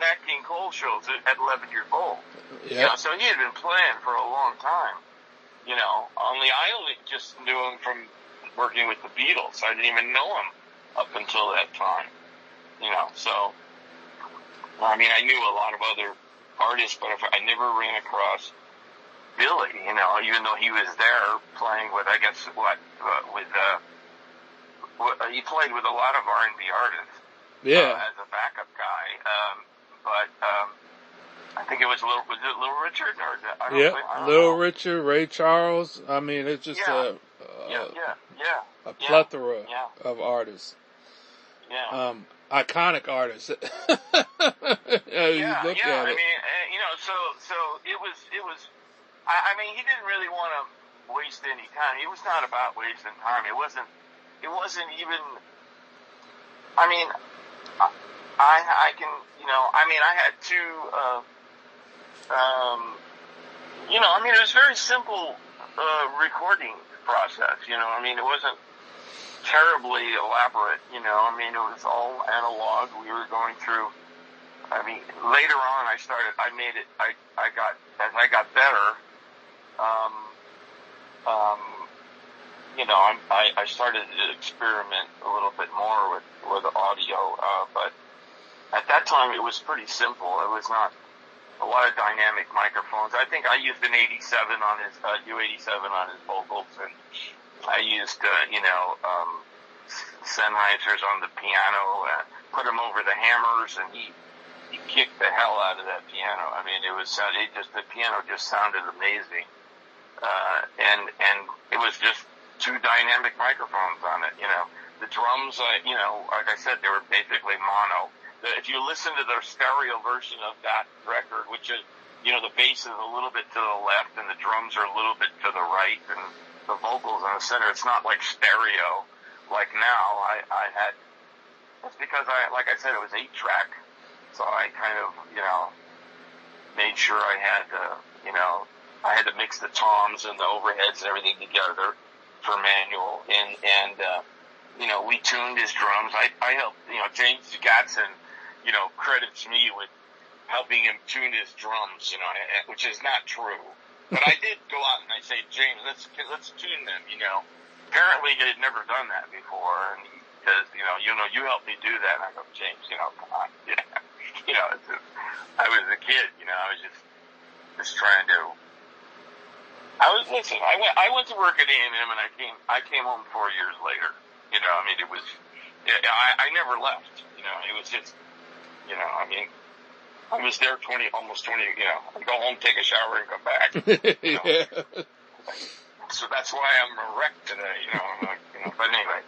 Nat King Cole shows at 11 years old. Yeah. So he had been playing for a long time. I only just knew him from working with the Beatles. I didn't even know him up until that time. So, I mean, I knew a lot of other artists, but I never ran across Billy, even though he was there playing with, I guess, he played with a lot of R&B artists. Yeah. As a backup guy. But I think it was Little Richard? Little Richard, Ray Charles. I mean, it's just a plethora of artists. Yeah. Iconic artists. You look at it. I mean, so it was. I mean, he didn't really want to waste any time. It was not about wasting time. It wasn't even. I mean, I can. I mean, I had to. I mean, it was a very simple recording process. I mean, it wasn't terribly elaborate. I mean, it was all analog. We were going through. I mean, later on, I made it. As I got better. I started to experiment a little bit more with audio, but at that time it was pretty simple. It was not a lot of dynamic microphones. I think I used an 87 on his U87 on his vocals, and I used Sennheisers on the piano, put him over the hammers, and he kicked the hell out of that piano. I mean, the piano just sounded amazing, and it was just two dynamic microphones on it. The drums, like I said, they were basically mono. If you listen to their stereo version of that record, which is, the bass is a little bit to the left and the drums are a little bit to the right and the vocals in the center, it's not like stereo like now. That's because like I said, it was 8-track. So I kind of, made sure I had, I had to mix the toms and the overheads and everything together for manual. And we tuned his drums. I helped, James Gatson, credits me with helping him tune his drums, which is not true. But I did go out and I say, James, let's tune them, Apparently he had never done that before, and because, you helped me do that. And I go, James, come on. I was a kid, I was just trying to. I went to work at A&M, and I came home 4 years later. I mean, it was, I never left. It was just, I mean, I was there almost 20. I'd go home, take a shower, and come back. Yeah. So that's why I'm a wreck today. But anyway.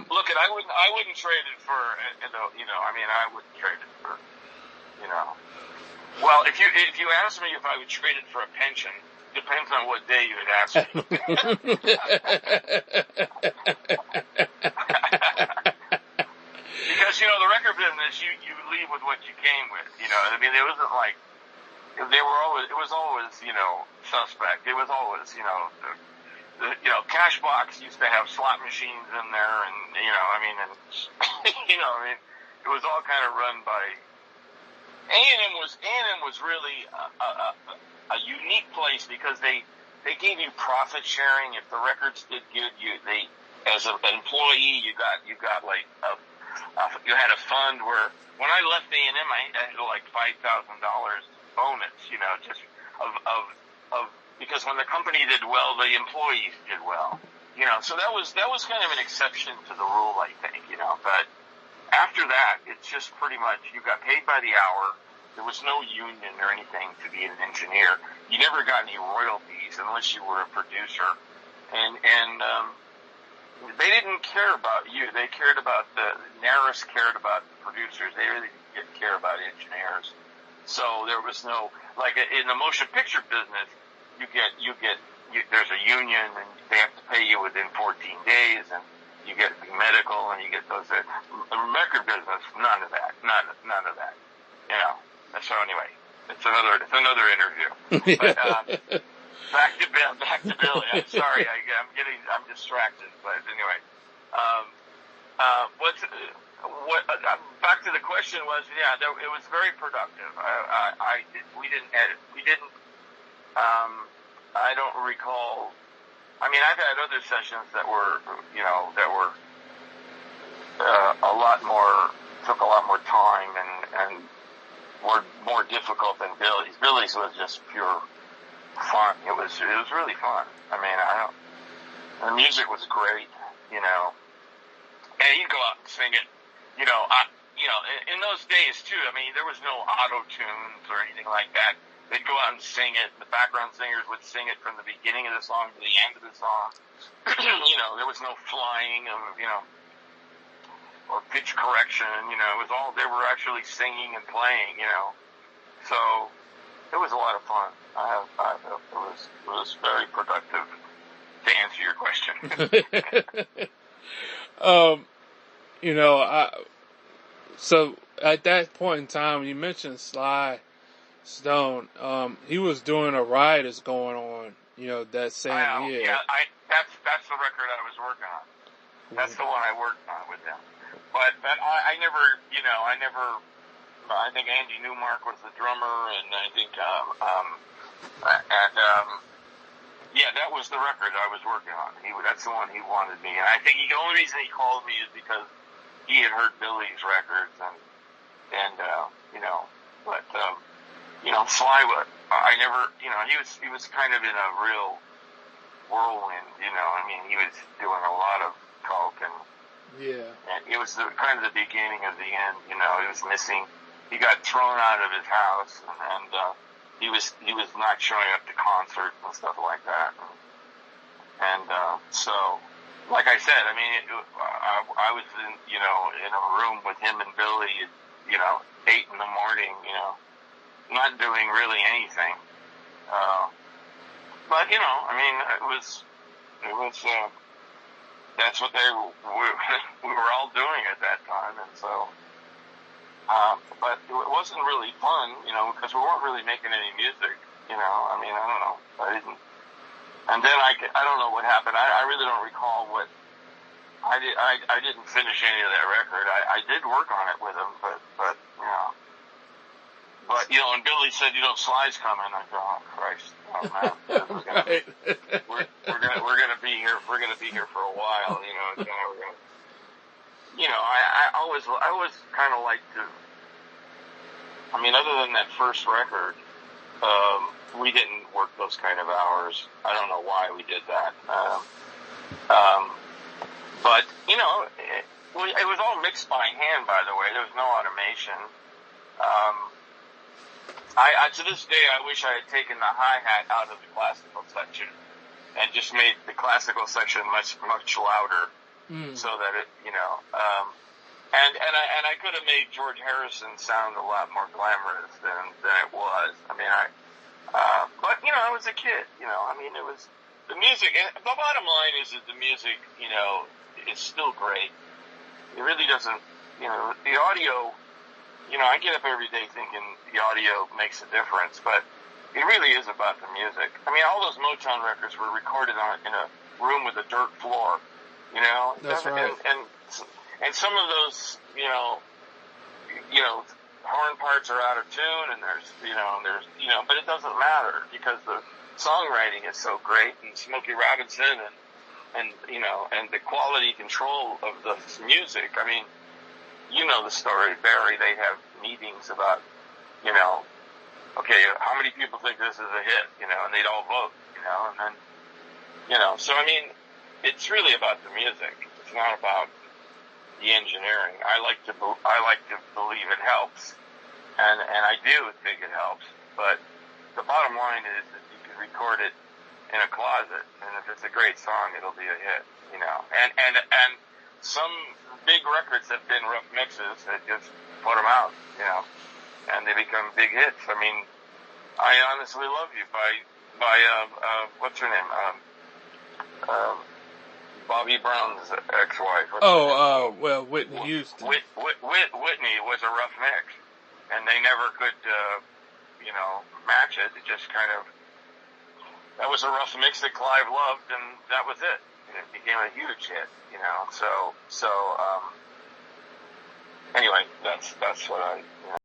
Look, I wouldn't trade it for, I mean, I wouldn't trade it for, Well, if you asked me if I would trade it for a pension, depends on what day you had asked me. Because, the record business, you leave with what you came with, I mean, it wasn't like, it was always, suspect. It was always, Cashbox used to have slot machines in there, and it was all kind of run by. A&M was really a unique place because they gave you profit sharing. If the records did good, as an employee you got like you had a fund where when I left A&M I had like $5,000 bonus, just of. Because when the company did well, the employees did well. So that was kind of an exception to the rule, I think, but after that, it's just pretty much, you got paid by the hour. There was no union or anything to be an engineer. You never got any royalties unless you were a producer. And they didn't care about you. They cared about NARIS cared about the producers. They really didn't care about engineers. So there was no, like in the motion picture business, there's a union and they have to pay you within 14 days and you get the medical and you get those. The record business, none of that. So anyway, it's another interview. But, back to Billy. I'm sorry, I'm distracted, but anyway, back to the question was, yeah, it was very productive. We didn't edit. We didn't. I don't recall. I mean, I've had other sessions that were, took a lot more time and were more difficult than Billy's. Billy's was just pure fun. It was really fun. I mean, the music was great, and you'd go out and sing it, in those days too. I mean, there was no auto tunes or anything like that. They'd go out and sing it. The background singers would sing it from the beginning of the song to the end of the song. There was no flying of, or pitch correction. It was all, they were actually singing and playing, So it was a lot of fun. It was very productive, to answer your question. So at that point in time, you mentioned Sly Stone. He was doing a Rioters going on, that same year. Yeah, that's the record I was working on. That's the one I worked on with him. But I never, I think Andy Newmark was the drummer, and I think, that was the record I was working on. That's the one he wanted me. And I think the only reason he called me is because he had heard Billy's records Sly was, I never, he was kind of in a real whirlwind, I mean, he was doing a lot of coke and it was kind of the beginning of the end, he was missing, he got thrown out of his house and he was not showing up to concerts and stuff like that. So, like I said, I mean, I was in a room with him and Billy, 8 in the morning, not doing really anything. But, I mean, it was, that's what we were all doing at that time. And so, but it wasn't really fun, because we weren't really making any music, I mean, I don't know. I didn't. And then I don't know what happened. I really don't recall what, I didn't finish any of that record. I did work on it with him, but, and Billy said, Sly's coming. I go, oh Christ, oh man, we're gonna be here for a while, we're gonna, I always kind of like to, I mean, other than that first record, we didn't work those kind of hours. I don't know why we did that. But, it was all mixed by hand, by the way. There was no automation. To this day, I wish I had taken the hi-hat out of the classical section and just made the classical section much, much louder so that it, and I could have made George Harrison sound a lot more glamorous than it was. I mean, but, I was a kid, I mean, it was the music. And the bottom line is that the music, is still great. It really doesn't, the audio, I get up every day thinking the audio makes a difference, but it really is about the music. I mean, all those Motown records were recorded in a room with a dirt floor, That's right. And some of those, horn parts are out of tune, and there's, but it doesn't matter because the songwriting is so great, and Smokey Robinson and the quality control of the music. I mean, the story, Barry, they have meetings about, okay, how many people think this is a hit, and they'd all vote, and then, so I mean, it's really about the music. It's not about the engineering. I like to believe it helps, and I do think it helps, but the bottom line is that you can record it in a closet, and if it's a great song, it'll be a hit, and some big records have been rough mixes that just put them out, and they become big hits. I mean, I Honestly Love You by what's her name? Bobby Brown's ex-wife. Whitney Houston. Whitney was a rough mix, and they never could, match it. It just kind of, that was a rough mix that Clive loved, and that was it. It became a huge hit, anyway, that's what I